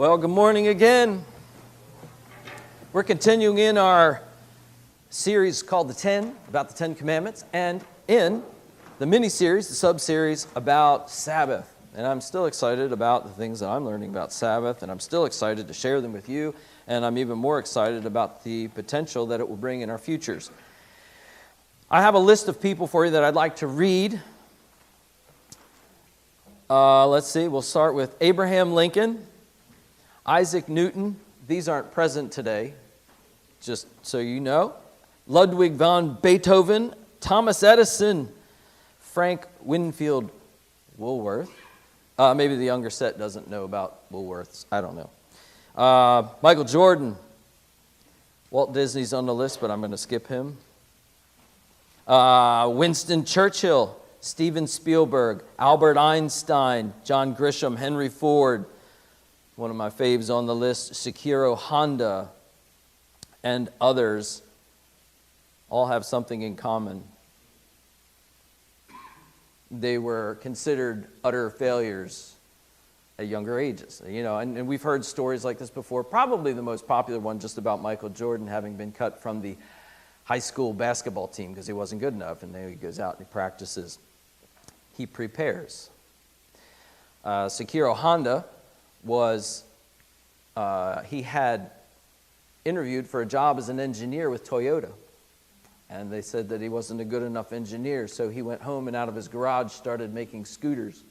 Well, good morning again. We're continuing in our series called The 10, about the 10 Commandments, and in the mini-series, the sub-series about Sabbath. And I'm still excited about the things that I'm learning about Sabbath, and I'm still excited to share them with you, and I'm even more excited about the potential that it will bring in our futures. I have a list of people for you that I'd like to read. Let's see, we'll start with Abraham Lincoln, Isaac Newton. These aren't present today, just so you know. Ludwig von Beethoven, Thomas Edison, Frank Winfield Woolworth. Maybe the younger set doesn't know about Woolworths. I don't know. Michael Jordan. Walt Disney's on the list, but I'm going to skip him. Winston Churchill, Steven Spielberg, Albert Einstein, John Grisham, Henry Ford. One of my faves on the list, Sekiro Honda, and others, all have something in common. They were considered utter failures at younger ages. And we've heard stories like this before. Probably the most popular one just about Michael Jordan having been cut from the high school basketball team because he wasn't good enough, and then he goes out and he practices. He prepares. Sekiro Honda he had interviewed for a job as an engineer with Toyota. And they said that he wasn't a good enough engineer, so he went home and out of his garage started making scooters.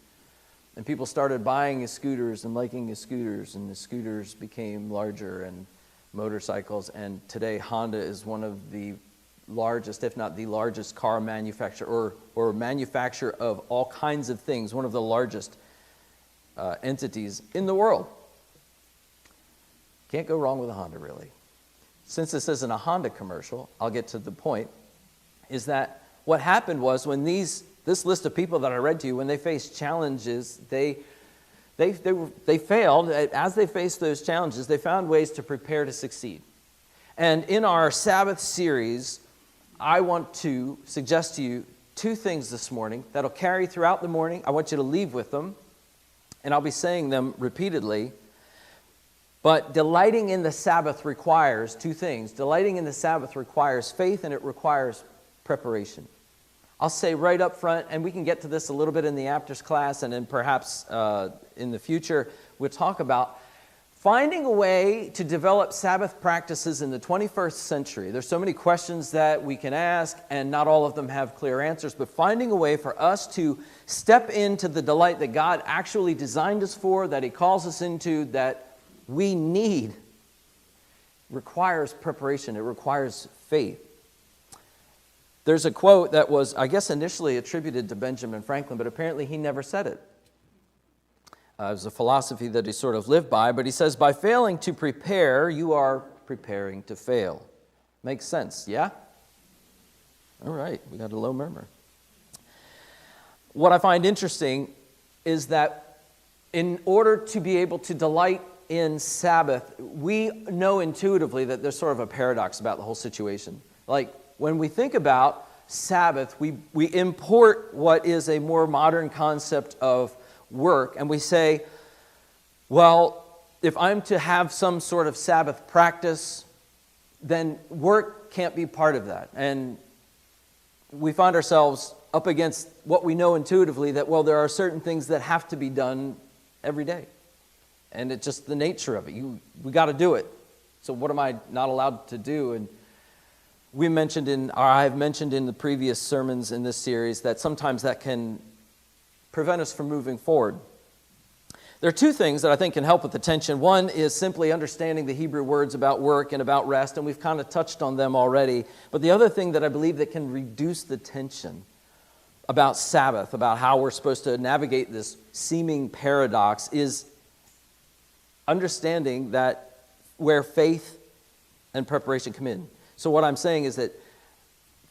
And people started buying his scooters and liking his scooters, and the scooters became larger and motorcycles. And today Honda is one of the largest, if not the largest, car manufacturer or manufacturer of all kinds of things, one of the largest entities in the world. Can't go wrong with a Honda, really. Since this isn't a Honda commercial, I'll get to the point, is that what happened was when this list of people that I read to you, when they faced challenges, they failed. As they faced those challenges, they found ways to prepare to succeed. And in our Sabbath series, I want to suggest to you two things this morning that'll carry throughout the morning. I want you to leave with them, and I'll be saying them repeatedly. But delighting in the Sabbath requires two things. Delighting in the Sabbath requires faith, and it requires preparation. I'll say right up front, and we can get to this a little bit in the afters class, and then perhaps in the future, we'll talk about finding a way to develop Sabbath practices in the 21st century. There's so many questions that we can ask, and not all of them have clear answers, but finding a way for us to step into the delight that God actually designed us for, that He calls us into, that we need, requires preparation. It requires faith. There's a quote that was, I guess, initially attributed to Benjamin Franklin, but apparently he never said it. It was a philosophy that he sort of lived by, but he says, by failing to prepare, you are preparing to fail. Makes sense, yeah? All right, we got a low murmur. What I find interesting is that in order to be able to delight in Sabbath, we know intuitively that there's sort of a paradox about the whole situation. Like, when we think about Sabbath, we import what is a more modern concept of work, and we say, well, if I'm to have some sort of Sabbath practice, then work can't be part of that. And we find ourselves up against what we know intuitively, that, well, there are certain things that have to be done every day. And it's just the nature of it. We got to do it. So what am I not allowed to do? And I've mentioned in the previous sermons in this series that sometimes that can prevent us from moving forward. There are two things that I think can help with the tension. One is simply understanding the Hebrew words about work and about rest, and we've kind of touched on them already. But the other thing that I believe that can reduce the tension about Sabbath, about how we're supposed to navigate this seeming paradox, is understanding that where faith and preparation come in. So what I'm saying is that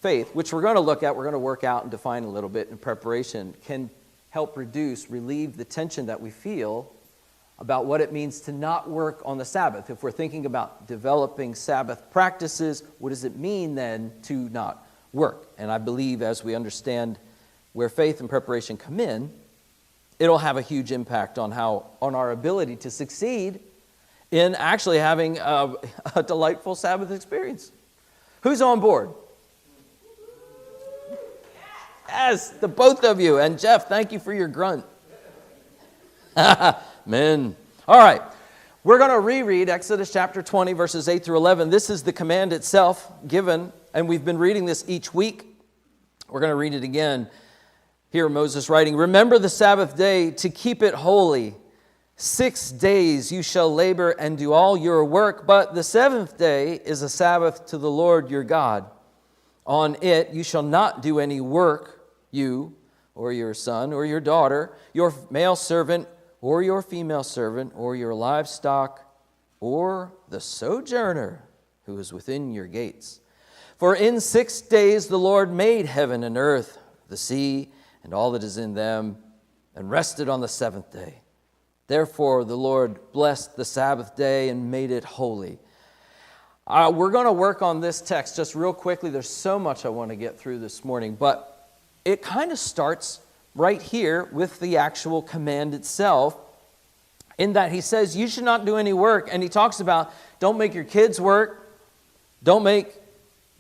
faith, which we're going to look at, we're going to work out and define a little bit in preparation, can help relieve the tension that we feel about what it means to not work on the Sabbath. If we're thinking about developing Sabbath practices, what does it mean then to not work? And I believe as we understand where faith and preparation come in, it'll have a huge impact on our ability to succeed in actually having a delightful Sabbath experience. Who's on board? Yes, the both of you. And Jeff, thank you for your grunt. Men. All right. We're going to reread Exodus chapter 20, verses 8 through 11. This is the command itself given, and we've been reading this each week. We're going to read it again. Here Moses writing, "Remember the Sabbath day to keep it holy. 6 days you shall labor and do all your work, but the seventh day is a Sabbath to the Lord your God. On it you shall not do any work, you or your son or your daughter, your male servant or your female servant, or your livestock, or the sojourner who is within your gates. For in 6 days the Lord made heaven and earth, the sea, and all that is in them, and rested on the seventh day. Therefore the Lord blessed the Sabbath day and made it holy." We're going to work on this text just real quickly. There's so much I want to get through this morning, but it kind of starts right here with the actual command itself, in that he says you should not do any work, and he talks about don't make your kids work, don't make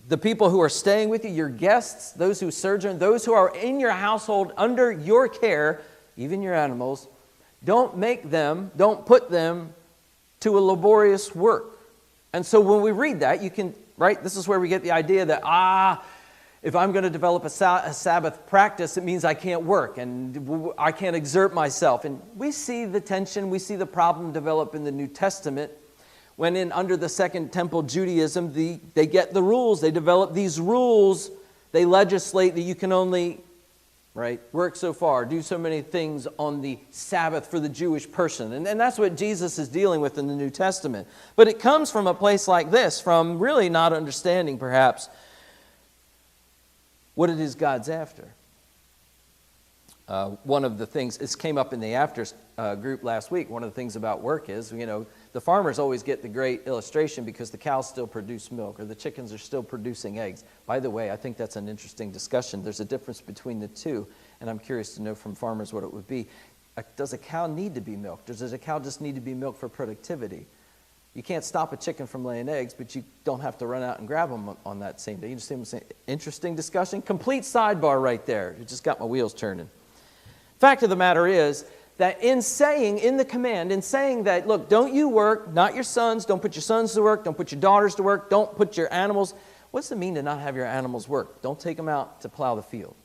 the people who are staying with you, your guests, those who sojourn, those who are in your household under your care, even your animals, don't put them to a laborious work. And so when we read that, you can, right, this is where we get the idea that, if I'm going to develop a Sabbath practice, it means I can't work and I can't exert myself. And we see the tension, we see the problem develop in the New Testament when under the Second Temple Judaism, they get the rules. They develop these rules. They legislate that you can only, work so far, do so many things on the Sabbath for the Jewish person. And that's what Jesus is dealing with in the New Testament. But it comes from a place like this, from really not understanding, perhaps, what it is God's after. One of the things, this came up in the afters group last week, one of the things about work is, the farmers always get the great illustration because the cows still produce milk or the chickens are still producing eggs. By the way, I think that's an interesting discussion. There's a difference between the two, and I'm curious to know from farmers what it would be. Does a cow need to be milked? Or does a cow just need to be milked for productivity? You can't stop a chicken from laying eggs, but you don't have to run out and grab them on that same day. You just see what I'm saying? Interesting discussion. Complete sidebar right there. It just got my wheels turning. Fact of the matter is that in the command, in saying that, look, don't you work, not your sons, don't put your sons to work, don't put your daughters to work, don't put your animals. What does it mean to not have your animals work? Don't take them out to plow the field.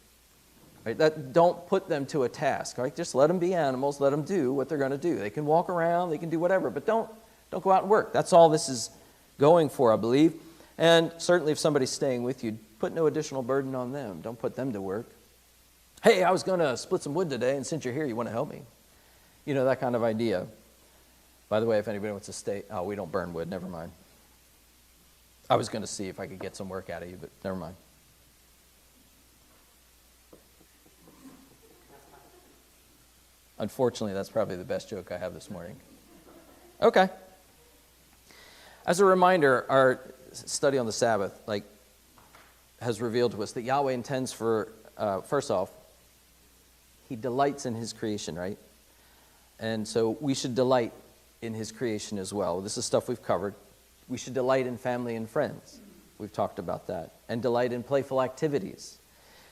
Right? Don't put them to a task. Right? Just let them be animals, let them do what they're going to do. They can walk around, they can do whatever, but don't go out and work. That's all this is going for, I believe. And certainly if somebody's staying with you, put no additional burden on them. Don't put them to work. Hey, I was going to split some wood today, and since you're here, you want to help me? That kind of idea. By the way, if anybody wants to stay, we don't burn wood, never mind. I was going to see if I could get some work out of you, but never mind. Unfortunately, that's probably the best joke I have this morning. Okay. As a reminder, our study on the Sabbath, has revealed to us that Yahweh intends for, first off, He delights in His creation, right? And so we should delight in His creation as well. This is stuff we've covered. We should delight in family and friends. We've talked about that. And delight in playful activities.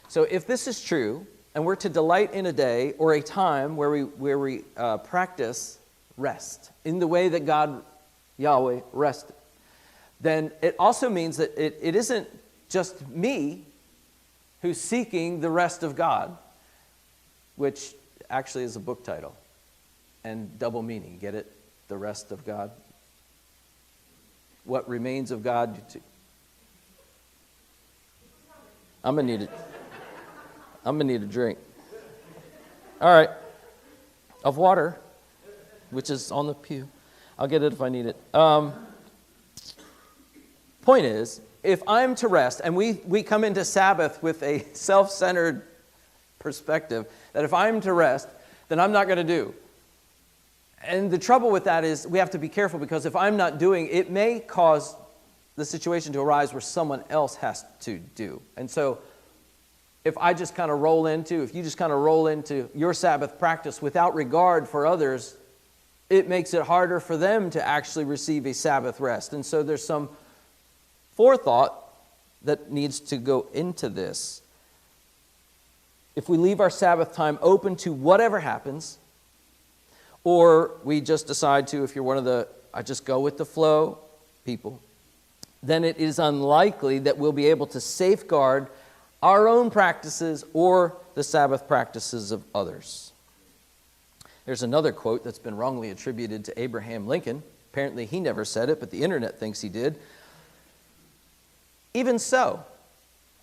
So if this is true, and we're to delight in a day or a time where we practice rest in the way that God, Yahweh, rested, then it also means that it isn't just me who's seeking the rest of God, which actually is a book title and double meaning. Get it? The rest of God. What remains of God? I'm gonna need a drink. All right, of water, which is on the pew. I'll get it if I need it. Point is, if I'm to rest, and we come into Sabbath with a self-centered perspective, that if I'm to rest, then I'm not going to do. And the trouble with that is we have to be careful, because if I'm not doing, it may cause the situation to arise where someone else has to do. And so if you just kind of roll into your Sabbath practice without regard for others, it makes it harder for them to actually receive a Sabbath rest. And so there's some forethought that needs to go into this. If we leave our Sabbath time open to whatever happens, or we just decide to, if you're one of the I just go with the flow people, then it is unlikely that we'll be able to safeguard our own practices or the Sabbath practices of others. There's another quote that's been wrongly attributed to Abraham Lincoln. Apparently he never said it, but the internet thinks he did. Even so,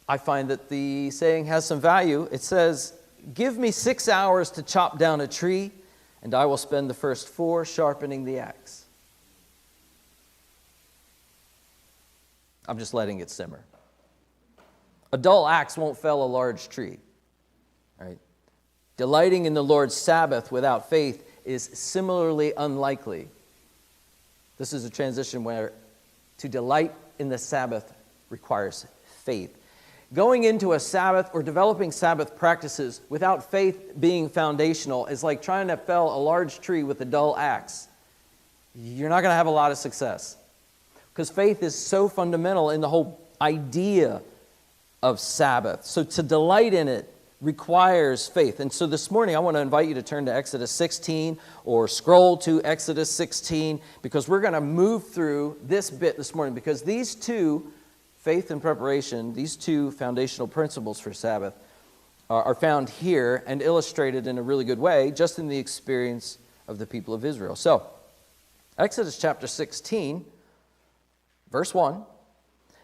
I find that the saying has some value. It says, "Give me 6 hours to chop down a tree, and I will spend the first 4 sharpening the axe." I'm just letting it simmer. A dull axe won't fell a large tree, right? Delighting in the Lord's Sabbath without faith is similarly unlikely. This is a transition where to delight in the Sabbath requires faith. Going into a Sabbath or developing Sabbath practices without faith being foundational is like trying to fell a large tree with a dull axe. You're not going to have a lot of success, because faith is so fundamental in the whole idea of Sabbath. So to delight in it requires faith. And so this morning I want to invite you to turn to Exodus 16 or scroll to Exodus 16, because we're going to move through this bit this morning, because these two, faith and preparation, these two foundational principles for Sabbath are found here and illustrated in a really good way just in the experience of the people of Israel. So, Exodus chapter 16, verse 1,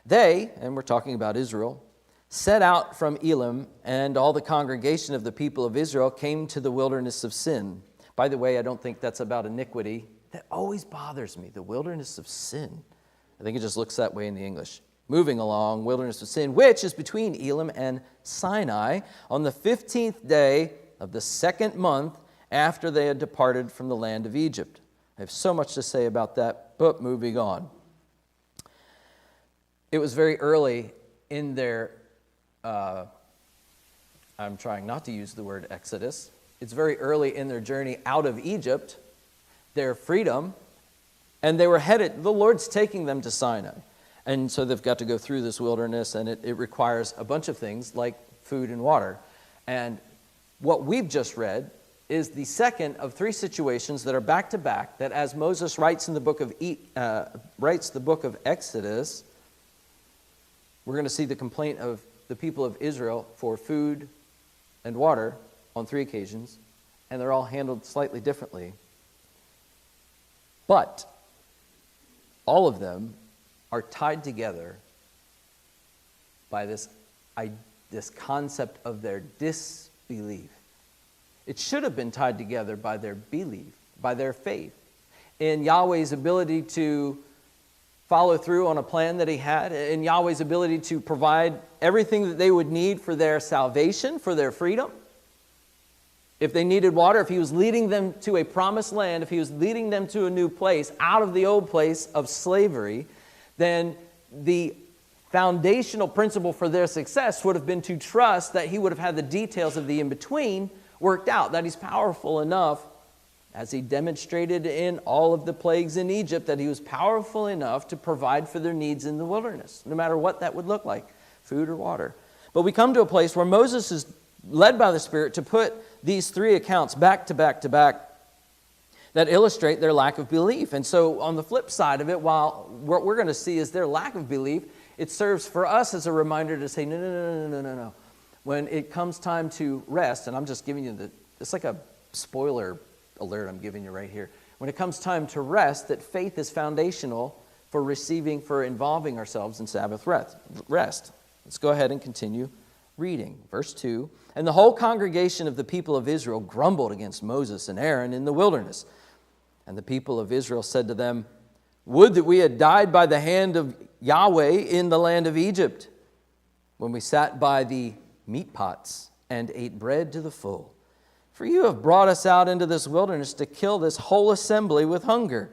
they, and we're talking about Israel, set out from Elim, and all the congregation of the people of Israel came to the wilderness of Sin. By the way, I don't think that's about iniquity. That always bothers me, the wilderness of sin. I think it just looks that way in the English. Moving along, wilderness of Sin, which is between Elim and Sinai, on the 15th day of the 2nd month after they had departed from the land of Egypt. I have so much to say about that, but moving on. It was very early in their, I'm trying not to use the word Exodus. It's very early in their journey out of Egypt, their freedom, and they were headed, the Lord's taking them to Sinai. And so they've got to go through this wilderness, and it requires a bunch of things like food and water. And what we've just read is the second of 3 situations that are back to back, that as Moses writes in the book of Exodus, we're going to see the complaint of the people of Israel for food and water on 3 occasions, and they're all handled slightly differently. But all of them are tied together by this concept of their disbelief. It should have been tied together by their belief, by their faith in Yahweh's ability to follow through on a plan that he had, in Yahweh's ability to provide everything that they would need for their salvation, for their freedom. If they needed water, if he was leading them to a promised land, if he was leading them to a new place, out of the old place of slavery, then the foundational principle for their success would have been to trust that he would have had the details of the in-between worked out, that he's powerful enough, as he demonstrated in all of the plagues in Egypt, that he was powerful enough to provide for their needs in the wilderness, no matter what that would look like, food or water. But we come to a place where Moses is led by the Spirit to put these 3 accounts back to back to back that illustrate their lack of belief. And so on the flip side of it, while what we're going to see is their lack of belief, it serves for us as a reminder to say, no. When it comes time to rest, and I'm just giving you it's like a spoiler alert I'm giving you right here. When it comes time to rest, that faith is foundational for involving ourselves in Sabbath rest. Let's go ahead and continue reading. Verse 2, and the whole congregation of the people of Israel grumbled against Moses and Aaron in the wilderness. And the people of Israel said to them, would that we had died by the hand of Yahweh in the land of Egypt, when we sat by the meat pots and ate bread to the full. For you have brought us out into this wilderness to kill this whole assembly with hunger.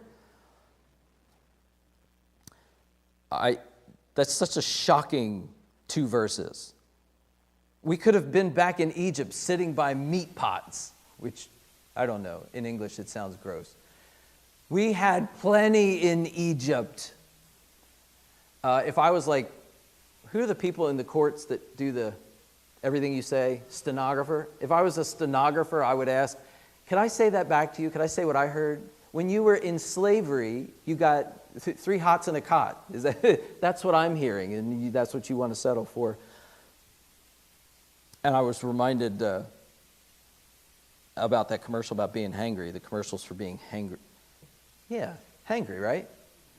That's such a shocking 2 verses. We could have been back in Egypt sitting by meat pots, which, I don't know, in English it sounds gross. We had plenty in Egypt. If I was like, who are the people in the courts that do everything you say? Stenographer. If I was a stenographer, I would ask, can I say that back to you? Could I say what I heard? When you were in slavery, you got 3 hots and a cot. That's what I'm hearing, and that's what you want to settle for. And I was reminded about that commercial about being hangry. The commercials for being hangry. Yeah, hangry, right?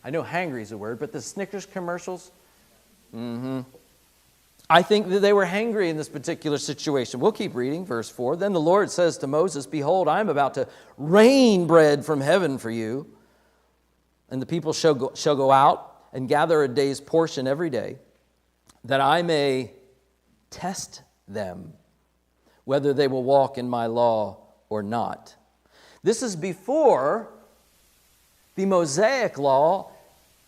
I know hangry is a word, but the Snickers commercials, I think that they were hangry in this particular situation. We'll keep reading, verse 4. Then the Lord says to Moses, behold, I am about to rain bread from heaven for you. And the people shall go out and gather a day's portion every day, that I may test them, whether they will walk in my law or not. This is before the Mosaic law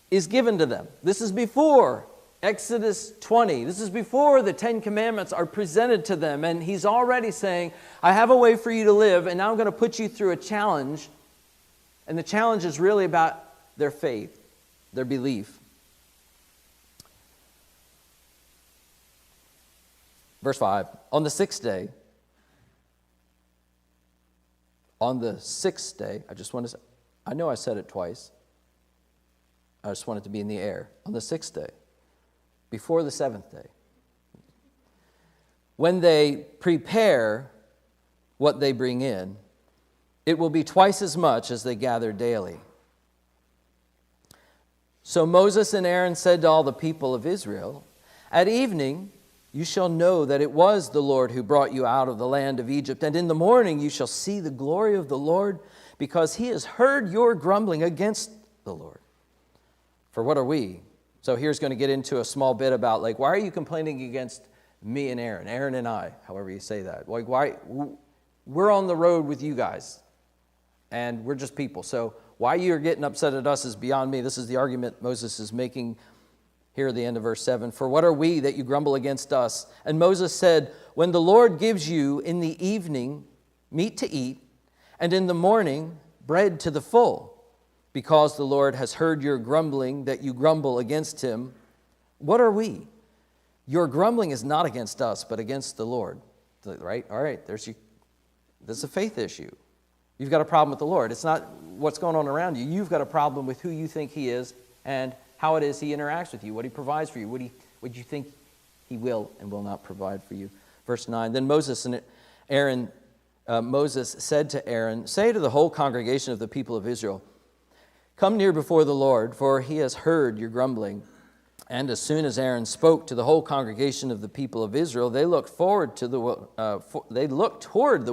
is given to them. This is before Exodus 20. This is before the 10 Commandments are presented to them. And he's already saying, I have a way for you to live, and now I'm going to put you through a challenge. And the challenge is really about their faith, their belief. Verse 5, on the sixth day, I know I said it twice. I just want it to be in the air. On the sixth day, before the seventh day, when they prepare what they bring in, it will be twice as much as they gather daily. So Moses and Aaron said to all the people of Israel, at evening you shall know that it was the Lord who brought you out of the land of Egypt, and in the morning you shall see the glory of the Lord, because he has heard your grumbling against the Lord. For what are we? So here's going to get into a small bit about, like, why are you complaining against me and Aaron and I, however you say that? Like, why? We're on the road with you guys, and we're just people. So why you're getting upset at us is beyond me. This is the argument Moses is making here at the end of verse 7. For what are we that you grumble against us? And Moses said, when the Lord gives you in the evening meat to eat, and in the morning bread to the full, because the Lord has heard your grumbling, that you grumble against him, what are we? Your grumbling is not against us, but against the Lord. Right? All right, this is a faith issue. You've got a problem with the Lord. It's not what's going on around you. You've got a problem with who you think he is and how it is he interacts with you, what he provides for you, what you think he will and will not provide for you. Verse 9, then Moses said to Aaron, say to the whole congregation of the people of Israel, come near before the Lord, for he has heard your grumbling. And as soon as Aaron spoke to the whole congregation of the people of Israel, they looked toward the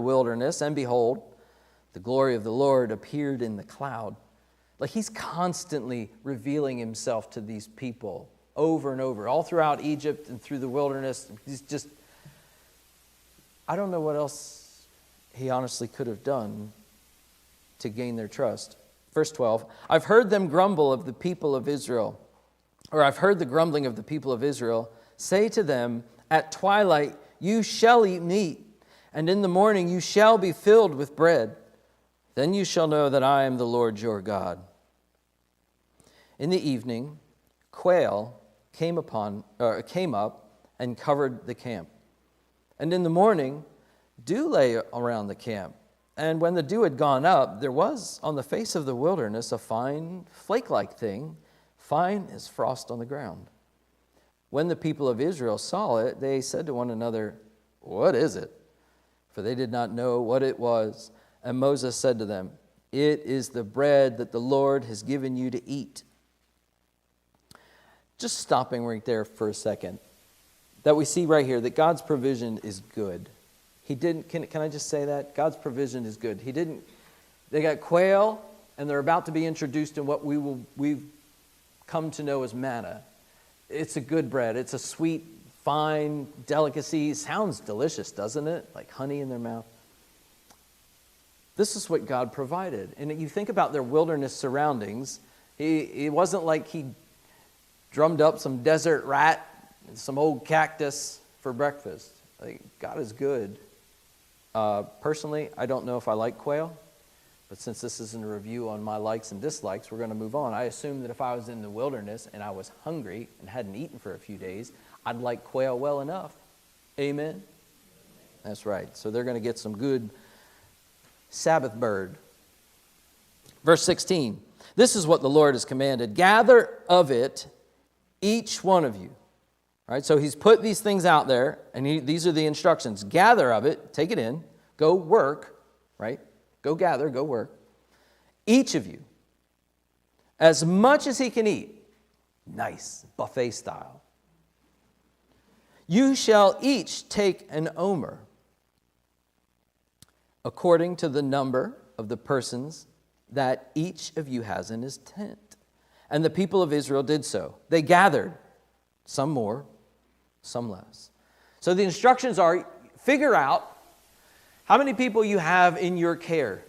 wilderness, and behold, the glory of the Lord appeared in the cloud. Like, he's constantly revealing himself to these people over and over, all throughout Egypt and through the wilderness. He's just, I don't know what else he honestly could have done to gain their trust. Verse 12, I've heard them grumble of the people of Israel, or I've heard the grumbling of the people of Israel. Say to them, at twilight you shall eat meat, and in the morning you shall be filled with bread. Then you shall know that I am the Lord your God. In the evening, quail came up and covered the camp. And in the morning, dew lay around the camp. And when the dew had gone up, there was on the face of the wilderness a fine flake-like thing, fine as frost on the ground. When the people of Israel saw it, they said to one another, what is it? For they did not know what it was. And Moses said to them, it is the bread that the Lord has given you to eat. Just stopping right there for a second, that we see right here that God's provision is good. He didn't, can I just say that? God's provision is good. They got quail, and they're about to be introduced in what we've come to know as manna. It's a good bread. It's a sweet, fine delicacy. Sounds delicious, doesn't it? Like honey in their mouth. This is what God provided. And you think about their wilderness surroundings. It wasn't like he drummed up some desert rat and some old cactus for breakfast. Like, God is good. Personally, I don't know if I like quail, But since this isn't a review on my likes and dislikes, we're going to move on. I assume that if I was in the wilderness and I was hungry and hadn't eaten for a few days, I'd like quail well enough. Amen? That's right. So they're going to get some good Sabbath bird. Verse 16. This is what the Lord has commanded. Gather of it, each one of you. All right, so he's put these things out there, and these are the instructions. Gather of it, take it in, go work, right? Go gather, go work. Each of you, as much as he can eat. Nice, buffet style. You shall each take an omer, according to the number of the persons that each of you has in his tent. And the people of Israel did so. They gathered, some more, some less. So the instructions are, figure out how many people you have in your care.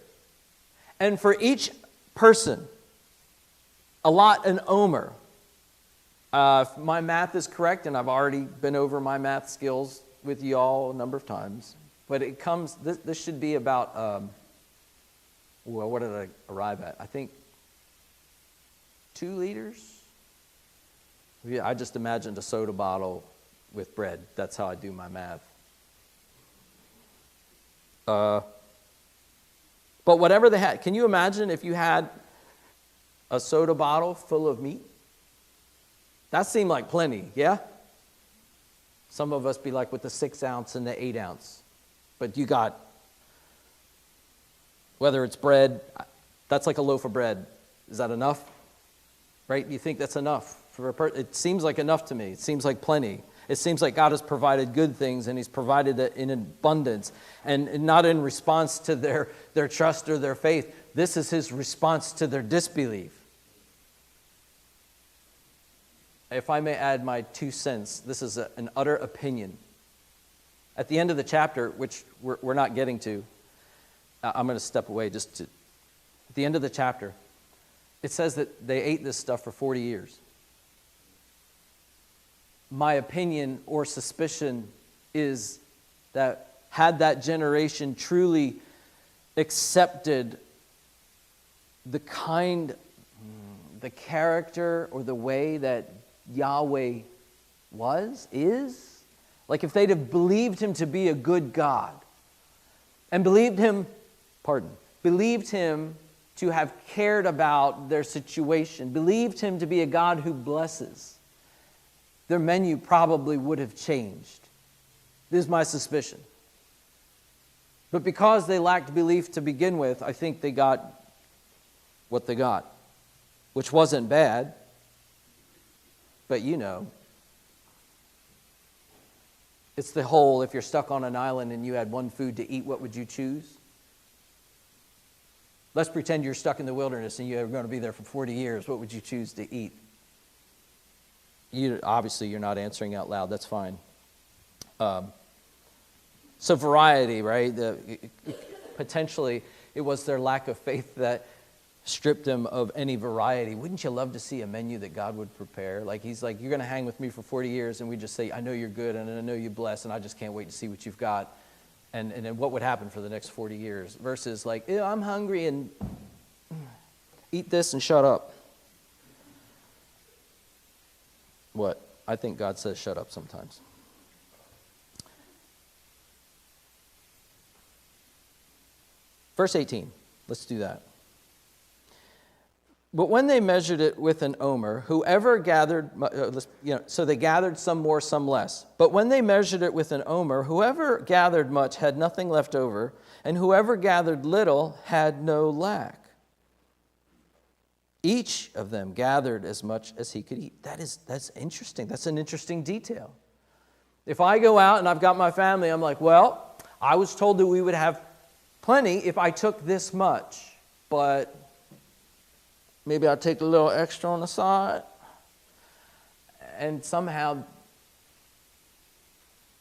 And for each person, allot an omer. If my math is correct, and I've already been over my math skills with you all a number of times, but it comes, this should be about, well, what did I arrive at? I think 2 liters? Yeah, I just imagined a soda bottle with bread. That's how I do my math. But whatever they had, can you imagine if you had a soda bottle full of meat? That seemed like plenty, yeah? Some of us be like with the 6 ounce and the 8 ounce. But you got, whether it's bread, that's like a loaf of bread. Is that enough? Right? You think that's enough? It seems like enough to me. It seems like plenty. It seems like God has provided good things, and he's provided it in abundance, and not in response to their trust or their faith. This is his response to their disbelief. If I may add my 2 cents, this is an utter opinion. At the end of the chapter, which we're not getting to, I'm going to step away at the end of the chapter, it says that they ate this stuff for 40 years. My opinion or suspicion is that had that generation truly accepted the character or the way that Yahweh is, like if they'd have believed him to be a good God and believed him to have cared about their situation, believed him to be a God who blesses, their menu probably would have changed. This is my suspicion. But because they lacked belief to begin with, I think they got what they got, which wasn't bad, but you know. It's the whole, if you're stuck on an island and you had one food to eat, what would you choose? Let's pretend you're stuck in the wilderness and you're going to be there for 40 years. What would you choose to eat? Obviously, you're not answering out loud. That's fine. So variety, right? Potentially, it was their lack of faith that stripped them of any variety. Wouldn't you love to see a menu that God would prepare? Like he's like, you're going to hang with me for 40 years, and we just say, I know you're good, and I know you bless, and I just can't wait to see what you've got. And then what would happen for the next 40 years? Versus like, ew, I'm hungry, and eat this and shut up. What? I think God says shut up sometimes. Verse 18. Let's do that. But when they measured it with an omer, whoever gathered, so they gathered some more, some less. But when they measured it with an omer, whoever gathered much had nothing left over, and whoever gathered little had no lack. Each of them gathered as much as he could eat. That's interesting. That's an interesting detail. If I go out and I've got my family, I'm like, well, I was told that we would have plenty if I took this much, but maybe I'll take a little extra on the side. And somehow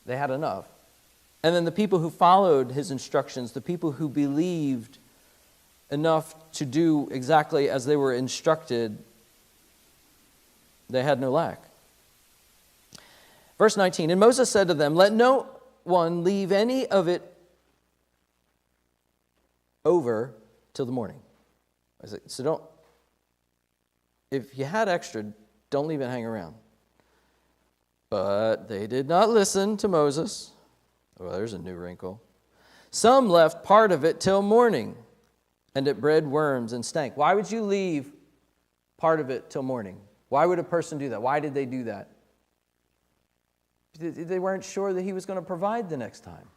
they had enough. And then the people who followed his instructions, the people who believed enough to do exactly as they were instructed, they had no lack. Verse 19, and Moses said to them, let no one leave any of it over till the morning. I said, so if you had extra, don't leave it hanging around. But they did not listen to Moses. Oh, there's a new wrinkle. Some left part of it till morning, and it bred worms and stank. Why would you leave part of it till morning? Why would a person do that? Why did they do that? They weren't sure that he was going to provide the next time.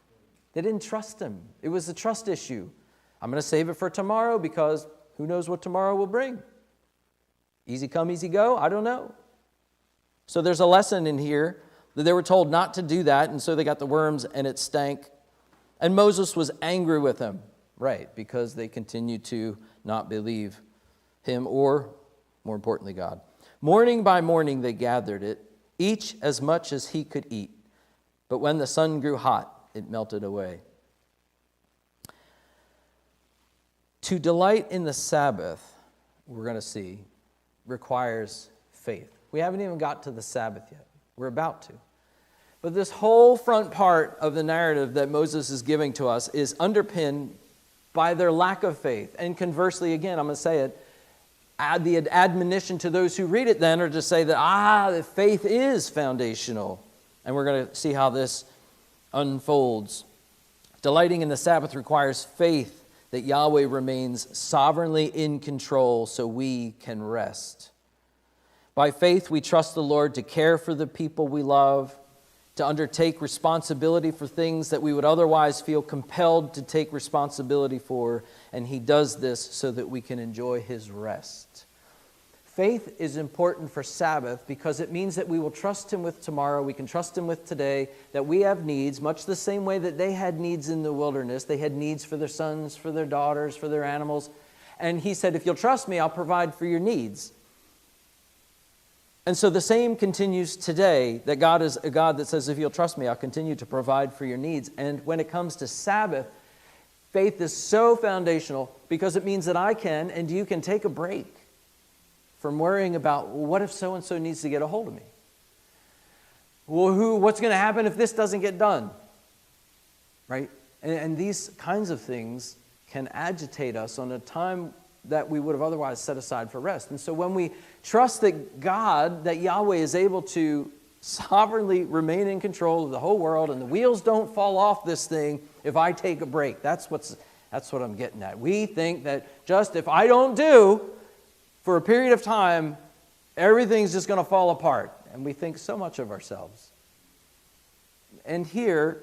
They didn't trust him. It was a trust issue. I'm going to save it for tomorrow because who knows what tomorrow will bring. Easy come, easy go? I don't know. So there's a lesson in here that they were told not to do that, and so they got the worms and it stank. And Moses was angry with them, right, because they continued to not believe him or, more importantly, God. Morning by morning they gathered it, each as much as he could eat. But when the sun grew hot, it melted away. To delight in the Sabbath, we're going to see, requires faith. We haven't even got to the Sabbath yet. We're about to. But this whole front part of the narrative that Moses is giving to us is underpinned by their lack of faith. And conversely, again, I'm going to say it, the admonition to those who read it then are to say that faith is foundational. And we're going to see how this unfolds. Delighting in the Sabbath requires faith that Yahweh remains sovereignly in control so we can rest. By faith, we trust the Lord to care for the people we love, to undertake responsibility for things that we would otherwise feel compelled to take responsibility for, and he does this so that we can enjoy his rest. Faith is important for Sabbath because it means that we will trust him with tomorrow, we can trust him with today, that we have needs, much the same way that they had needs in the wilderness. They had needs for their sons, for their daughters, for their animals. And he said, if you'll trust me, I'll provide for your needs. And so the same continues today, that God is a God that says, if you'll trust me, I'll continue to provide for your needs. And when it comes to Sabbath, faith is so foundational because it means that I can and you can take a break from worrying about, well, what if so-and-so needs to get a hold of me? Well, what's going to happen if this doesn't get done? Right? And these kinds of things can agitate us on a time that we would have otherwise set aside for rest. And so when we trust that God, that Yahweh is able to sovereignly remain in control of the whole world and the wheels don't fall off this thing if I take a break. That's what I'm getting at. We think that just if I don't do for a period of time, everything's just going to fall apart. And we think so much of ourselves. And here,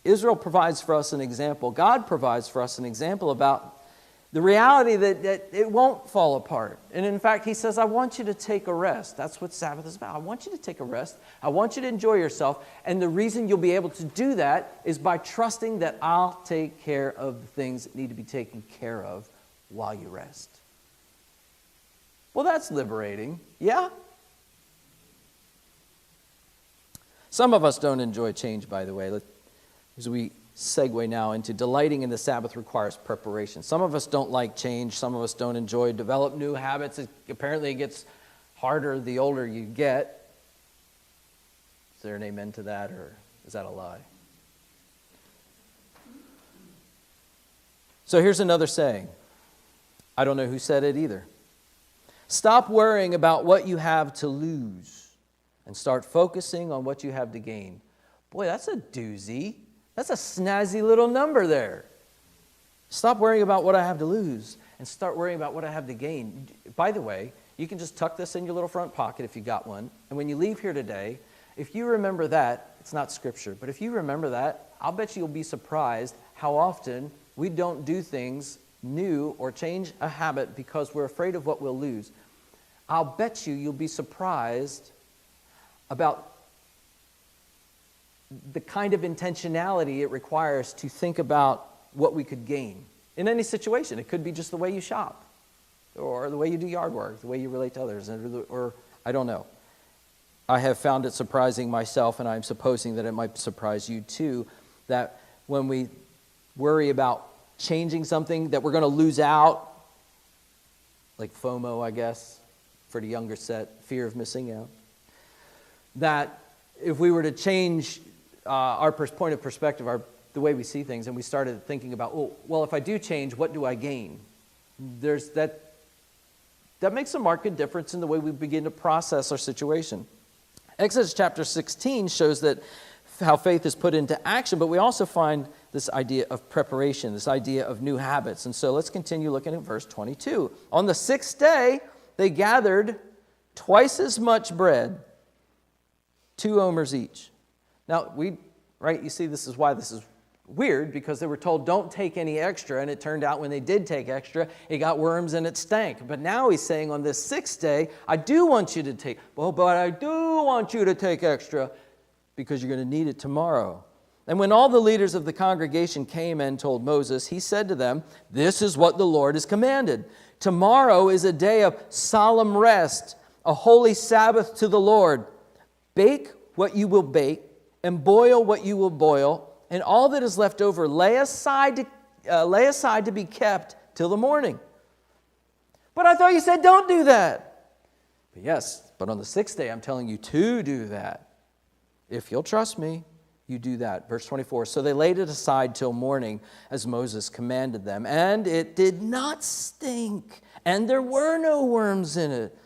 Israel provides for us an example. God provides for us an example about the reality that it won't fall apart. And in fact, he says, I want you to take a rest. That's what Sabbath is about. I want you to take a rest. I want you to enjoy yourself. And the reason you'll be able to do that is by trusting that I'll take care of the things that need to be taken care of while you rest. Well, that's liberating. Yeah? Some of us don't enjoy change, by the way. As we segue now into delighting in the Sabbath requires preparation. Some of us don't like change. Some of us don't enjoy develop new habits. Apparently it gets harder the older you get. Is there an amen to that, or is that a lie? So here's another saying. I don't know who said it either. Stop worrying about what you have to lose and start focusing on what you have to gain. Boy, that's a doozy. That's a snazzy little number there. Stop worrying about what I have to lose and start worrying about what I have to gain. By the way, you can just tuck this in your little front pocket if you got one. And when you leave here today, if you remember that, it's not scripture, but if you remember that, I'll bet you'll be surprised how often we don't do things new or change a habit because we're afraid of what we'll lose. I'll bet you'll be surprised about the kind of intentionality it requires to think about what we could gain in any situation. It could be just the way you shop, or the way you do yard work, the way you relate to others, or I don't know. I have found it surprising myself, and I'm supposing that it might surprise you too, that when we worry about changing something that we're going to lose out, like FOMO, I guess, for the younger set, fear of missing out, that if we were to change our point of perspective, the way we see things, and we started thinking about, well, if I do change, what do I gain? that makes a marked difference in the way we begin to process our situation. Exodus chapter 16 shows that how faith is put into action, but we also find this idea of preparation, this idea of new habits. And so let's continue looking at verse 22. On the sixth day, they gathered twice as much bread, 2 omers each. Now, you see, this is why this is weird, because they were told don't take any extra, and it turned out when they did take extra, it got worms and it stank. But now he's saying on this sixth day, I do want you to take, but I do want you to take extra because you're going to need it tomorrow. And when all the leaders of the congregation came and told Moses, he said to them, this is what the Lord has commanded. Tomorrow is a day of solemn rest, a holy Sabbath to the Lord. Bake what you will bake and boil what you will boil, and all that is left over lay aside to be kept till the morning. But I thought you said don't do that. But yes, but on the sixth day I'm telling you to do that. If you'll trust me, you do that. Verse 24, so they laid it aside till morning as Moses commanded them, and it did not stink, and there were no worms in it.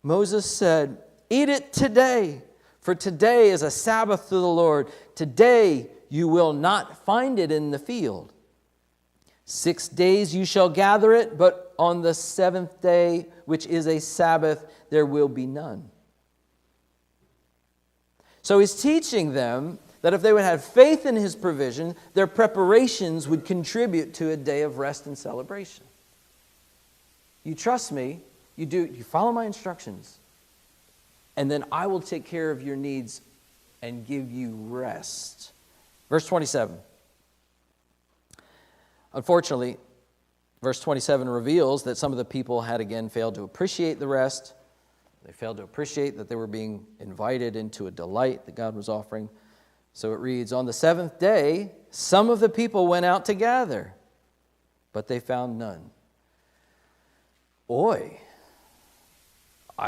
Moses said, eat it today, for today is a Sabbath to the Lord. Today you will not find it in the field. 6 days you shall gather it, but on the seventh day, which is a Sabbath, there will be none. So he's teaching them that if they would have faith in his provision, their preparations would contribute to a day of rest and celebration. You trust me, you follow my instructions, and then I will take care of your needs and give you rest. Verse 27. Unfortunately, verse 27 reveals that some of the people had again failed to appreciate the rest. They failed to appreciate that they were being invited into a delight that God was offering. So it reads, on the seventh day, some of the people went out to gather, but they found none. Boy,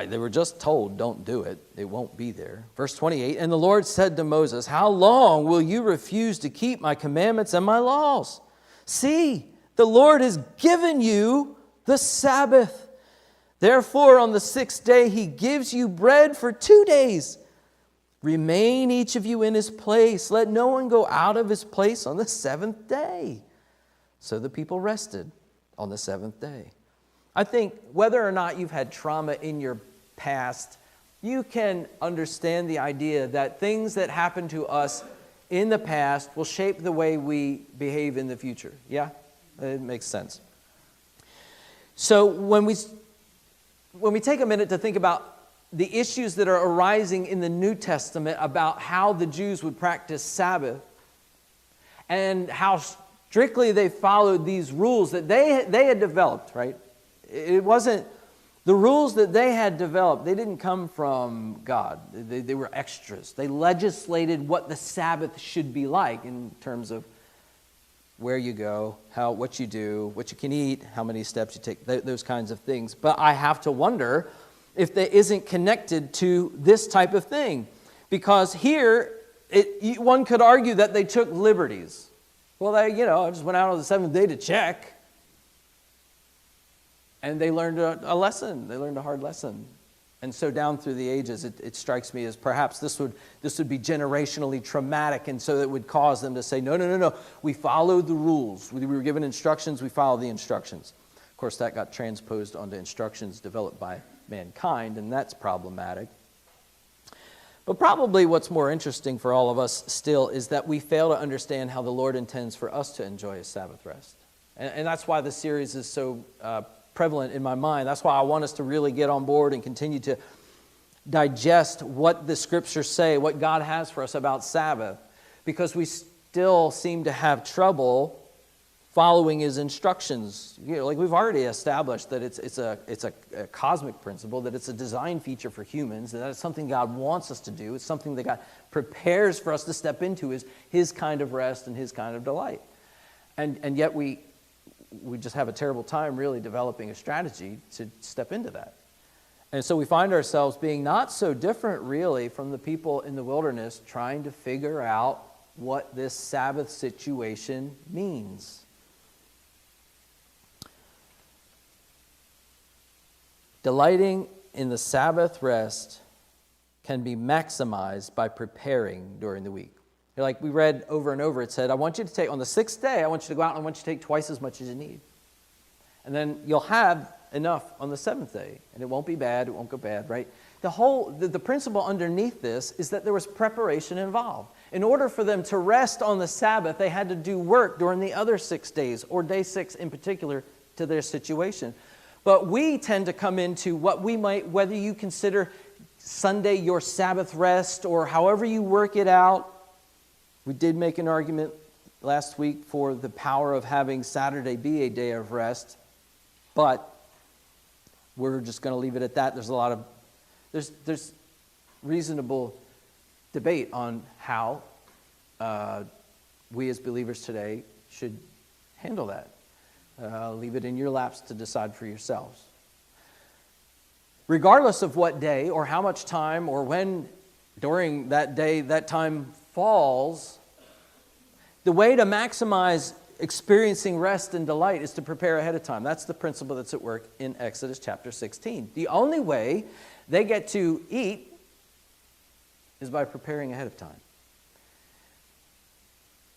they were just told, don't do it. It won't be there. Verse 28, and the Lord said to Moses, how long will you refuse to keep my commandments and my laws? See, the Lord has given you the Sabbath. Therefore, on the sixth day, he gives you bread for 2 days. Remain each of you in his place. Let no one go out of his place on the seventh day. So the people rested on the seventh day. I think whether or not you've had trauma in your past, you can understand the idea that things that happen to us in the past will shape the way we behave in the future. Yeah? It makes sense. So when we take a minute to think about the issues that are arising in the New Testament about how the Jews would practice Sabbath and how strictly they followed these rules that they had developed, right? It wasn't, the rules that they had developed, they didn't come from God. They were extras. They legislated what the Sabbath should be like in terms of where you go, what you do, what you can eat, how many steps you take, those kinds of things. But I have to wonder if that isn't connected to this type of thing. Because here, one could argue that they took liberties. Well, I just went out on the seventh day to check. And they learned a lesson. They learned a hard lesson. And so down through the ages, it strikes me as perhaps this would be generationally traumatic, and so it would cause them to say, no. We followed the rules. We were given instructions, we followed the instructions. Of course, that got transposed onto instructions developed by mankind, and that's problematic. But probably what's more interesting for all of us still is that we fail to understand how the Lord intends for us to enjoy a Sabbath rest. And that's why this series is so prevalent in my mind. That's why I want us to really get on board and continue to digest what the scriptures say, what God has for us about Sabbath, because we still seem to have trouble following his instructions. Like we've already established that it's a cosmic principle, that it's a design feature for humans, and that it's something God wants us to do. It's something that God prepares for us to step into, is his kind of rest and his kind of delight. And yet we just have a terrible time really developing a strategy to step into that. And so we find ourselves being not so different really from the people in the wilderness trying to figure out what this Sabbath situation means. Delighting in the Sabbath rest can be maximized by preparing during the week. Like we read over and over, it said, I want you to take, on the sixth day, I want you to go out and I want you to take twice as much as you need. And then you'll have enough on the seventh day, and it won't be bad, it won't go bad, right? The principle underneath this is that there was preparation involved. In order for them to rest on the Sabbath, they had to do work during the other 6 days, or day 6 in particular, to their situation. But we tend to come into what we might, whether you consider Sunday your Sabbath rest, or however you work it out. We did make an argument last week for the power of having Saturday be a day of rest, but we're just going to leave it at that. There's reasonable debate on how we as believers today should handle that. Leave it in your laps to decide for yourselves. Regardless of what day or how much time or when during that day that time falls, the way to maximize experiencing rest and delight is to prepare ahead of time. That's the principle that's at work in Exodus chapter 16. The only way they get to eat is by preparing ahead of time.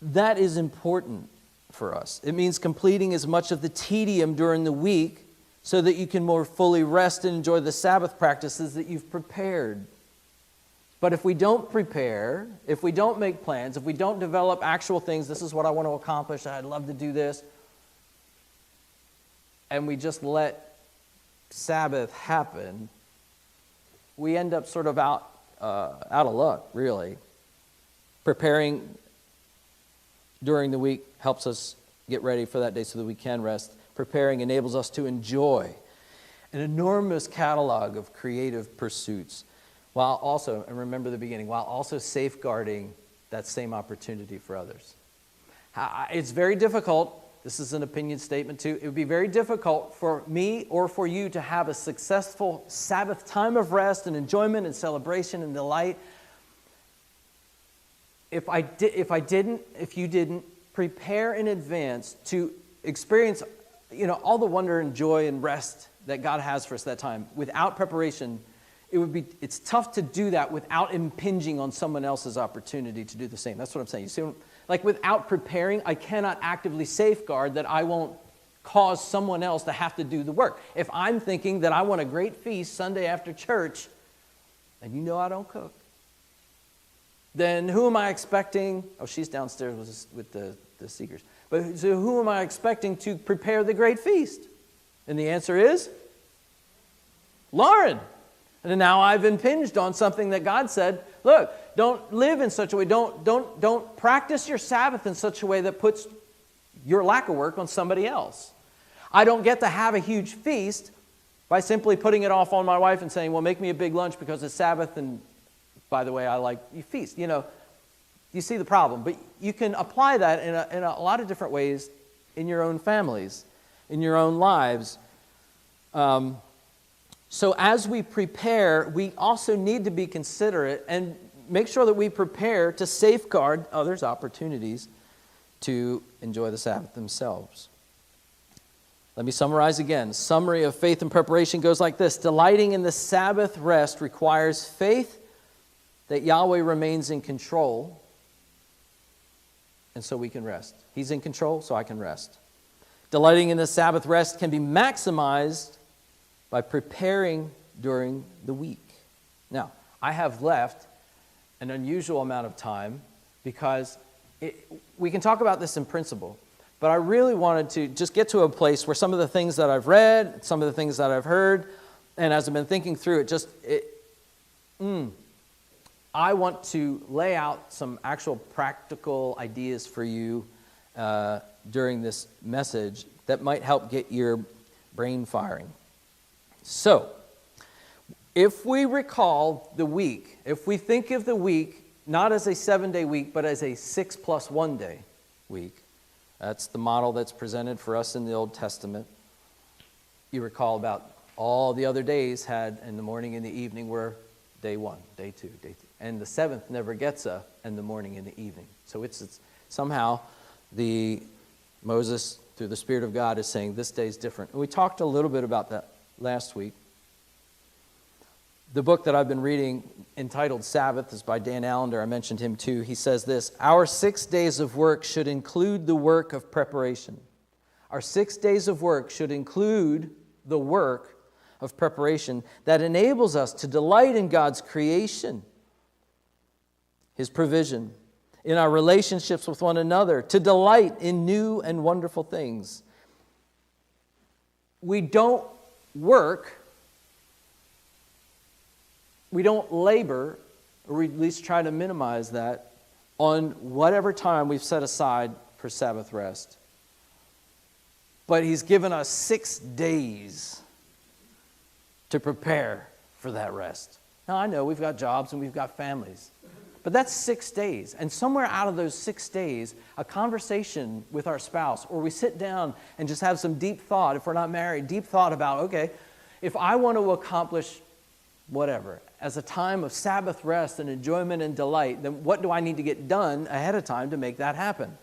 That is important for us. It means completing as much of the tedium during the week so that you can more fully rest and enjoy the Sabbath practices that you've prepared. But if we don't prepare, if we don't make plans, if we don't develop actual things, this is what I want to accomplish, I'd love to do this, and we just let Sabbath happen, we end up sort of out of luck, really. Preparing during the week helps us get ready for that day so that we can rest. Preparing enables us to enjoy an enormous catalog of creative pursuits, while also, and remember the beginning, while also safeguarding that same opportunity for others. It's very difficult, this is an opinion statement too, it would be very difficult for me or for you to have a successful Sabbath time of rest and enjoyment and celebration and delight if you didn't prepare in advance to experience, all the wonder and joy and rest that God has for us that time. Without preparation, it's tough to do that without impinging on someone else's opportunity to do the same. That's what I'm saying. You see, like without preparing, I cannot actively safeguard that I won't cause someone else to have to do the work. If I'm thinking that I want a great feast Sunday after church, and I don't cook, then who am I expecting? Oh, she's downstairs with the seekers. But so who am I expecting to prepare the great feast? And the answer is Lauren. And now I've impinged on something that God said, look, don't live in such a way, don't practice your Sabbath in such a way that puts your lack of work on somebody else. I don't get to have a huge feast by simply putting it off on my wife and saying, well, make me a big lunch because it's Sabbath, and by the way, I like you feast. You see the problem. But you can apply that in a lot of different ways in your own families, in your own lives. So as we prepare, we also need to be considerate and make sure that we prepare to safeguard others' opportunities to enjoy the Sabbath themselves. Let me summarize again. Summary of faith and preparation goes like this. Delighting in the Sabbath rest requires faith that Yahweh remains in control, and so we can rest. He's in control, so I can rest. Delighting in the Sabbath rest can be maximized by preparing during the week. Now, I have left an unusual amount of time because we can talk about this in principle, but I really wanted to just get to a place where some of the things that I've read, some of the things that I've heard, and as I've been thinking through it, I want to lay out some actual practical ideas for you during this message that might help get your brain firing. So, if we recall the week, if we think of the week not as a 7-day week, but as a 6 plus 1 day week, that's the model that's presented for us in the Old Testament. You recall about all the other days had in the morning and the evening were day 1, day 2, day 3. And the 7th never gets a in the morning and the evening. So it's somehow Moses, through the Spirit of God, is saying this day is different. And we talked a little bit about that last week. The book that I've been reading, entitled Sabbath, is by Dan Allender. I mentioned him too. He says this: our 6 days of work should include the work of preparation. Our 6 days of work should include the work of preparation that enables us to delight in God's creation, His provision, in our relationships with one another, to delight in new and wonderful things. We don't work, we don't labor, or we at least try to minimize that, on whatever time we've set aside for Sabbath rest. But He's given us 6 days to prepare for that rest. Now, I know we've got jobs and we've got families, but that's 6 days. And somewhere out of those 6 days, a conversation with our spouse, or we sit down and just have some deep thought, if we're not married, deep thought about, okay, if I want to accomplish whatever as a time of Sabbath rest and enjoyment and delight, then what do I need to get done ahead of time to make that happen?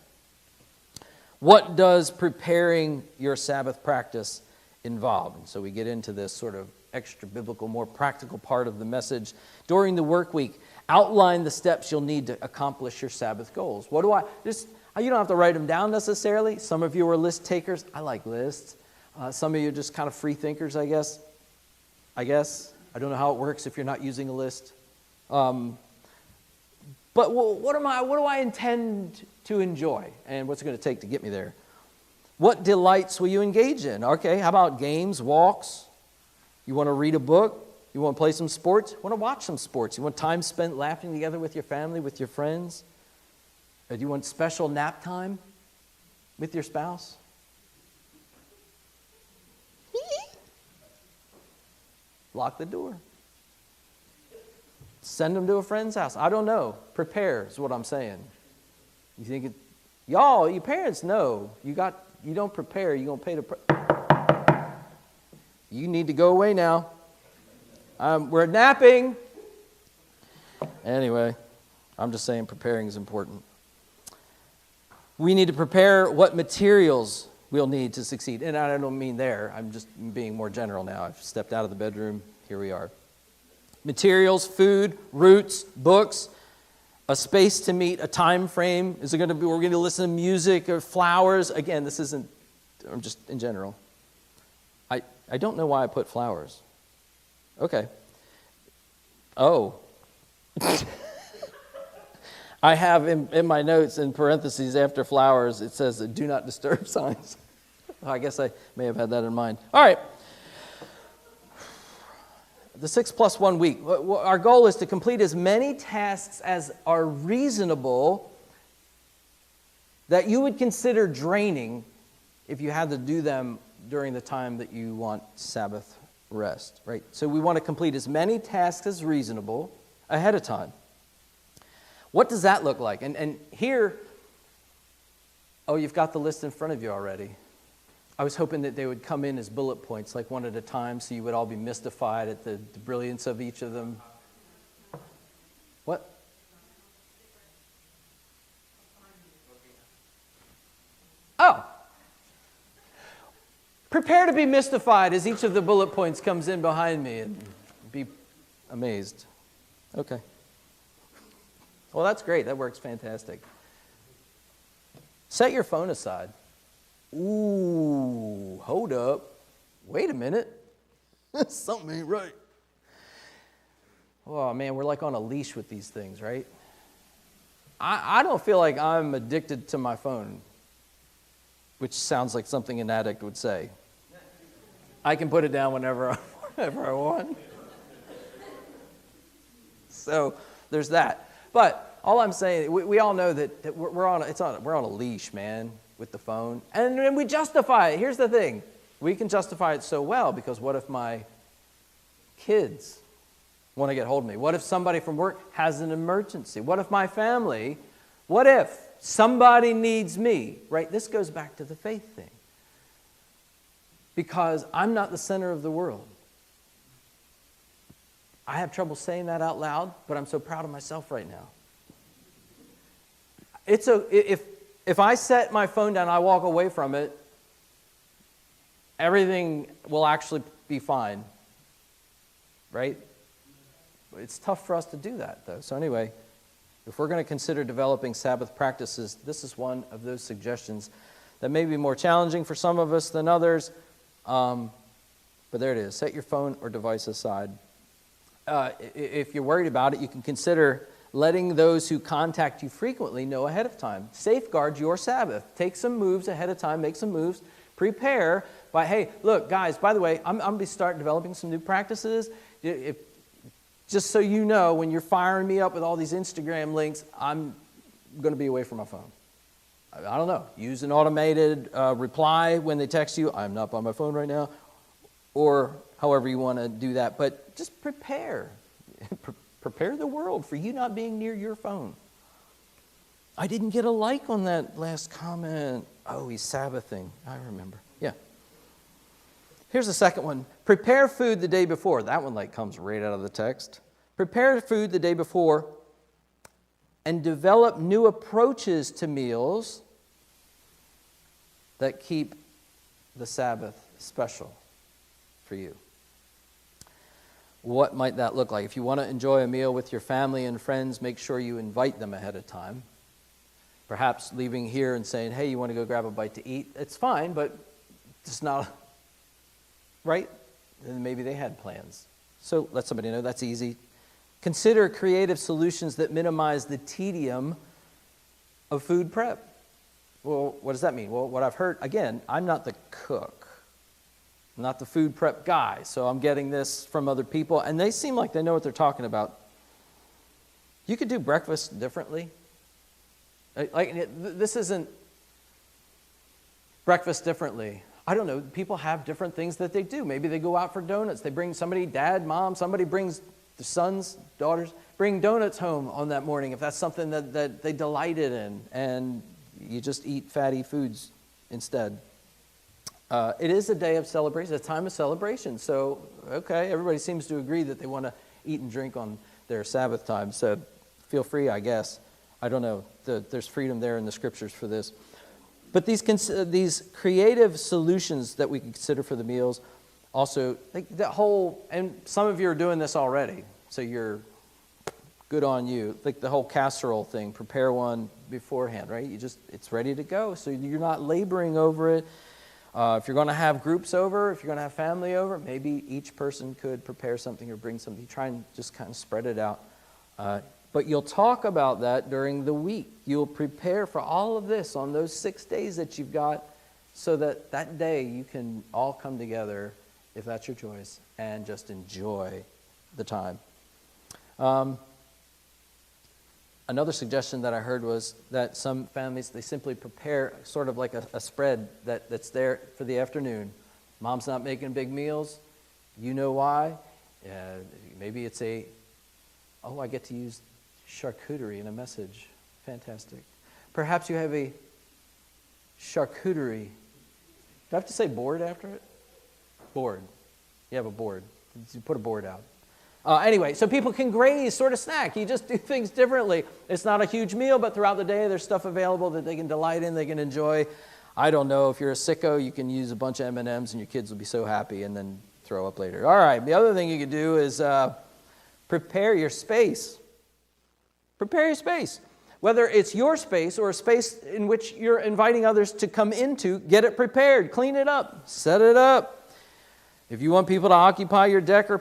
What does preparing your Sabbath practice involve? And so we get into this sort of extra biblical, more practical part of the message. During the work week, outline the steps you'll need to accomplish your Sabbath goals. You don't have to write them down necessarily. Some of you are list takers. I like lists. Some of you are just kind of free thinkers, I guess. I don't know how it works if you're not using a list. But what do I intend to enjoy? And what's it going to take to get me there? What delights will you engage in? Okay, how about games, walks? You want to read a book? You want to play some sports? You want to watch some sports? You want time spent laughing together with your family, with your friends? Or do you want special nap time with your spouse? Lock the door. Send them to a friend's house. I don't know. Prepare is what I'm saying. You think it, y'all, you parents know. You don't prepare, you're going to pay the You need to go away now. We're napping. Anyway, I'm just saying preparing is important. We need to prepare what materials we'll need to succeed. And I don't mean there. I'm just being more general now. I've stepped out of the bedroom. Here we are. Materials, food, roots, books, a space to meet, a time frame. Is it going to be, we're going to listen to music or flowers? Again, this isn't, I'm just in general. I don't know why I put flowers. Okay. Oh. I have in my notes, in parentheses, after flowers, it says do not disturb signs. I guess I may have had that in mind. All right. The 6+1 week. Our goal is to complete as many tasks as are reasonable that you would consider draining if you had to do them during the time that you want Sabbath rest, right? So we want to complete as many tasks as reasonable ahead of time. What does that look like? And here, oh, you've got the list in front of you already. I was hoping that they would come in as bullet points, like one at a time, so you would all be mystified at the brilliance of each of them. What? Oh. Prepare to be mystified as each of the bullet points comes in behind me and be amazed. Okay. Well, that's great. That works fantastic. Set your phone aside. Ooh, hold up. Wait a minute. Something ain't right. Oh, man, we're like on a leash with these things, right? I don't feel like I'm addicted to my phone, which sounds like something an addict would say. I can put it down whenever I want. So there's that. But all I'm saying, we all know that we're on a leash, man, with the phone. And we justify it. Here's the thing. We can justify it so well because what if my kids want to get hold of me? What if somebody from work has an emergency? What if my family, what if somebody needs me? Right? This goes back to the faith thing. Because I'm not the center of the world. I have trouble saying that out loud, but I'm so proud of myself right now. If I set my phone down and I walk away from it, everything will actually be fine. Right? It's tough for us to do that, though. So anyway, if we're going to consider developing Sabbath practices, this is one of those suggestions that may be more challenging for some of us than others. But there it is. Set your phone or device aside. If you're worried about it, you can consider letting those who contact you frequently know ahead of time. Safeguard your Sabbath. Take some moves ahead of time. Make some moves. Prepare by, hey, look, guys, by the way, I'm going to start developing some new practices. Just so you know, when you're firing me up with all these Instagram links, I'm going to be away from my phone. I don't know. Use an automated reply when they text you. I'm not by my phone right now. Or however you want to do that. But just prepare. Prepare the world for you not being near your phone. I didn't get a like on that last comment. Oh, he's Sabbathing. I remember. Yeah. Here's the second one. Prepare food the day before. That one comes right out of the text. Prepare food the day before and develop new approaches to meals that keep the Sabbath special for you. What might that look like? If you want to enjoy a meal with your family and friends, make sure you invite them ahead of time. Perhaps leaving here and saying, hey, you want to go grab a bite to eat? It's fine, but it's not, right? And maybe they had plans. So let somebody know that's easy. Consider creative solutions that minimize the tedium of food prep. Well, what does that mean? Well, what I've heard, again, I'm not the cook. I'm not the food prep guy, so I'm getting this from other people, and they seem like they know what they're talking about. You could do breakfast differently. This isn't breakfast differently. I don't know. People have different things that they do. Maybe they go out for donuts. They bring somebody, dad, mom, somebody brings the sons, daughters, bring donuts home on that morning if that's something that they delighted in, and you just eat fatty foods instead. It is a day of celebration, a time of celebration. So, okay, everybody seems to agree that they want to eat and drink on their Sabbath time. So feel free, I guess. I don't know. There's freedom there in the scriptures for this. But these creative solutions that we can consider for the meals, also, that whole, and some of you are doing this already, so you're good on you. Like the whole casserole thing, prepare one beforehand, right? It's ready to go, so you're not laboring over it. If you're going to have groups over, if you're going to have family over, maybe each person could prepare something or bring something. Try and just kind of spread it out. But you'll talk about that during the week. You'll prepare for all of this on those 6 days that you've got so that that day you can all come together, if that's your choice, and just enjoy the time. Another suggestion that I heard was that some families, they simply prepare sort of like a spread that's there for the afternoon. Mom's not making big meals. You know why? Maybe it's I get to use charcuterie in a message. Fantastic. Perhaps you have a charcuterie. Do I have to say board after it? Board. You have a board. You put a board out. Anyway, so people can graze, sort of snack. You just do things differently. It's not a huge meal, but throughout the day there's stuff available that they can delight in, they can enjoy. I don't know, if you're a sicko, you can use a bunch of M&Ms and your kids will be so happy and then throw up later. All right, the other thing you could do is prepare your space. Prepare your space. Whether it's your space or a space in which you're inviting others to come into, get it prepared, clean it up, set it up. If you want people to occupy your deck or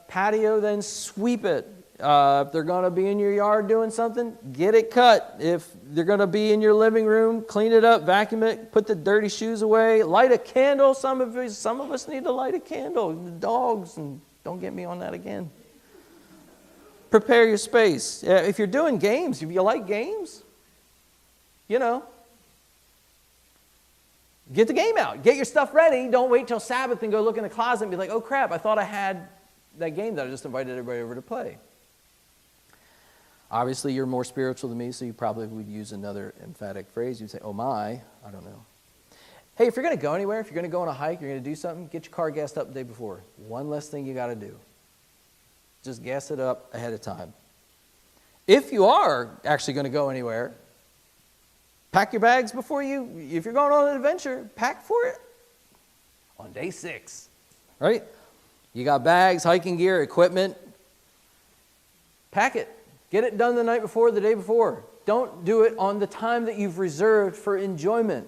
patio, then sweep it. If they're going to be in your yard doing something, get it cut. If they're going to be in your living room, clean it up, vacuum it, put the dirty shoes away, light a candle. Some of us need to light a candle. The dogs, and don't get me on that again. Prepare your space. If you're doing games, if you like games, get the game out. Get your stuff ready. Don't wait till Sabbath and go look in the closet and be like, oh crap, I thought I had that game that I just invited everybody over to play. Obviously, you're more spiritual than me, so you probably would use another emphatic phrase. You'd say, oh my, I don't know. Hey, if you're going to go anywhere, if you're going to go on a hike, you're going to do something, get your car gassed up the day before. One less thing you got to do. Just gas it up ahead of time. If you are actually going to go anywhere, pack your bags before if you're going on an adventure, pack for it on day 6, right? You got bags, hiking gear, equipment. Pack it. Get it done the night before, the day before. Don't do it on the time that you've reserved for enjoyment.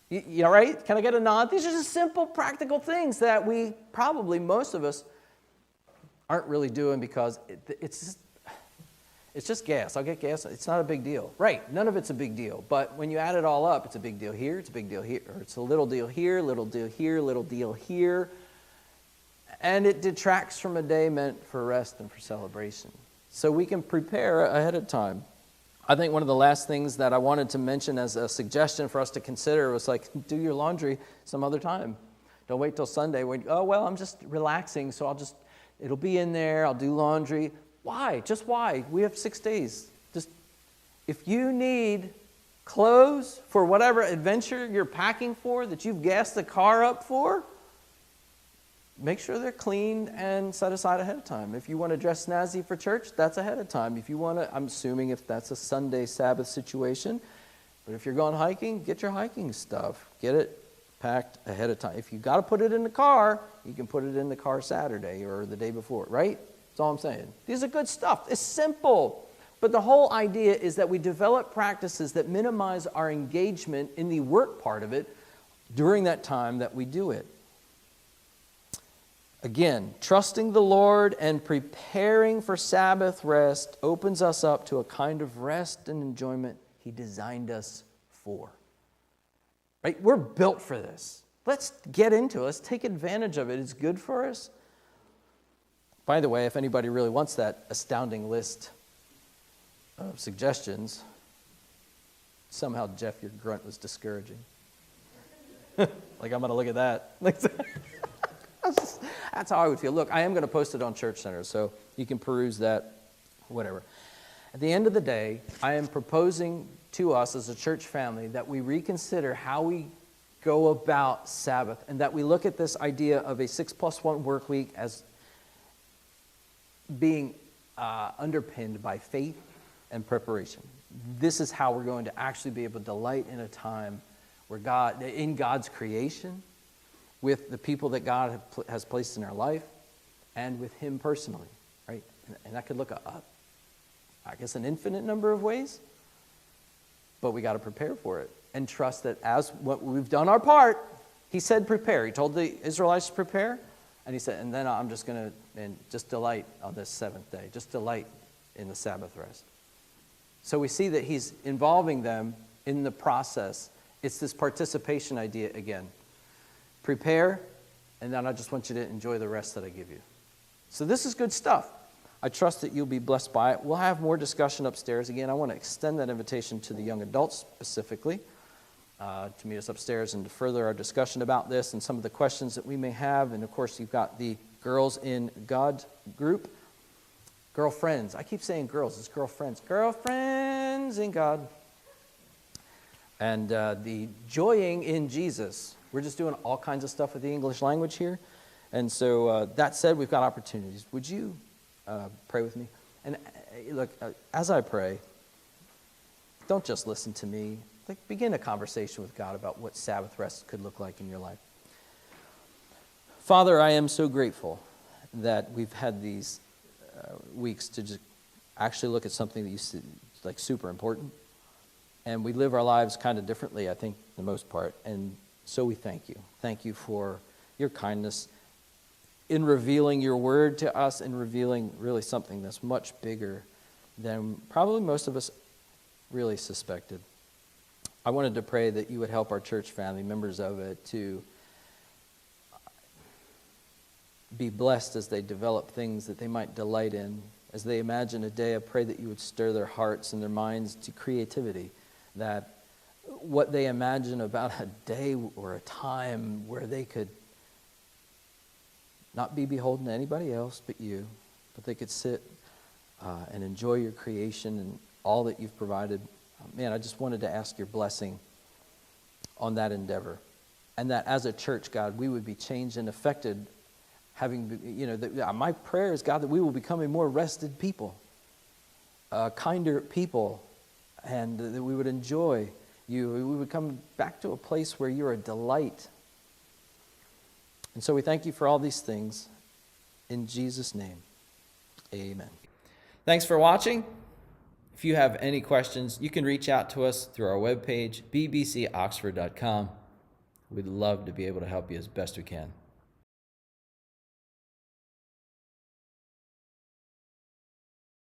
You know, right? Can I get a nod? These are just simple, practical things that we probably, most of us, aren't really doing because it's just gas. I'll get gas. It's not a big deal. Right. None of it's a big deal. But when you add it all up, it's a big deal here, it's a big deal here, or it's a little deal here, little deal here, little deal here. And it detracts from a day meant for rest and for celebration. So we can prepare ahead of time. I think one of the last things that I wanted to mention as a suggestion for us to consider was like, do your laundry some other time. Don't wait till Sunday when, oh, well, I'm just relaxing, so it'll be in there, I'll do laundry. Why? Just why? We have 6 days. Just, if you need clothes for whatever adventure you're packing for, that you've gassed the car up for, make sure they're cleaned and set aside ahead of time. If you want to dress snazzy for church, that's ahead of time. If you want to, I'm assuming if that's a Sunday Sabbath situation, but if you're going hiking, get your hiking stuff. Get it packed ahead of time. If you've got to put it in the car, you can put it in the car Saturday or the day before, right? That's all I'm saying. These are good stuff. It's simple. But the whole idea is that we develop practices that minimize our engagement in the work part of it during that time that we do it. Again, trusting the Lord and preparing for Sabbath rest opens us up to a kind of rest and enjoyment He designed us for. Right? We're built for this. Let's get into it. Let's take advantage of it. It's good for us. By the way, if anybody really wants that astounding list of suggestions, somehow, Jeff, your grunt was discouraging. Like, I'm going to look at that. That's how I would feel. Look, I am going to post it on Church Center, so you can peruse that, whatever. At the end of the day, I am proposing to us as a church family that we reconsider how we go about Sabbath and that we look at this idea of a 6+1 work week as being underpinned by faith and preparation. This is how we're going to actually be able to delight in a time where in God's creation, with the people that God has placed in our life, and with Him personally, right? And that could look I guess an infinite number of ways, but we got to prepare for it and trust that as what we've done our part. He said prepare. He told the Israelites to prepare, and He said, and then I'm just going to just delight on this seventh day, just delight in the Sabbath rest. So we see that He's involving them in the process. It's this participation idea again. Prepare, and then I just want you to enjoy the rest that I give you. So this is good stuff. I trust that you'll be blessed by it. We'll have more discussion upstairs. Again, I want to extend that invitation to the young adults specifically to meet us upstairs and to further our discussion about this and some of the questions that we may have. And, of course, you've got the Girls in God group. Girlfriends. I keep saying girls. It's girlfriends. Girlfriends in God. And the Joying in Jesus. We're just doing all kinds of stuff with the English language here. And so that said, we've got opportunities. Would you pray with me? And look, as I pray, don't just listen to me. Begin a conversation with God about what Sabbath rest could look like in your life. Father, I am so grateful that we've had these weeks to just actually look at something that you see like super important. And we live our lives kind of differently, I think, for the most part. And so we thank you. Thank you for your kindness in revealing your word to us and revealing really something that's much bigger than probably most of us really suspected. I wanted to pray that you would help our church family, members of it, to be blessed as they develop things that they might delight in. As they imagine a day, I pray that you would stir their hearts and their minds to creativity, that what they imagine about a day or a time where they could not be beholden to anybody else but you, but they could sit and enjoy your creation and all that you've provided. Man, I just wanted to ask your blessing on that endeavor. And that as a church, God, we would be changed and affected, my prayer is, God, that we will become a more rested people, kinder people, and that we would enjoy you. We would come back to a place where you're a delight. And so we thank you for all these things. In Jesus' name, amen. Thanks for watching. If you have any questions, you can reach out to us through our webpage, bbcoxford.com. We'd love to be able to help you as best we can.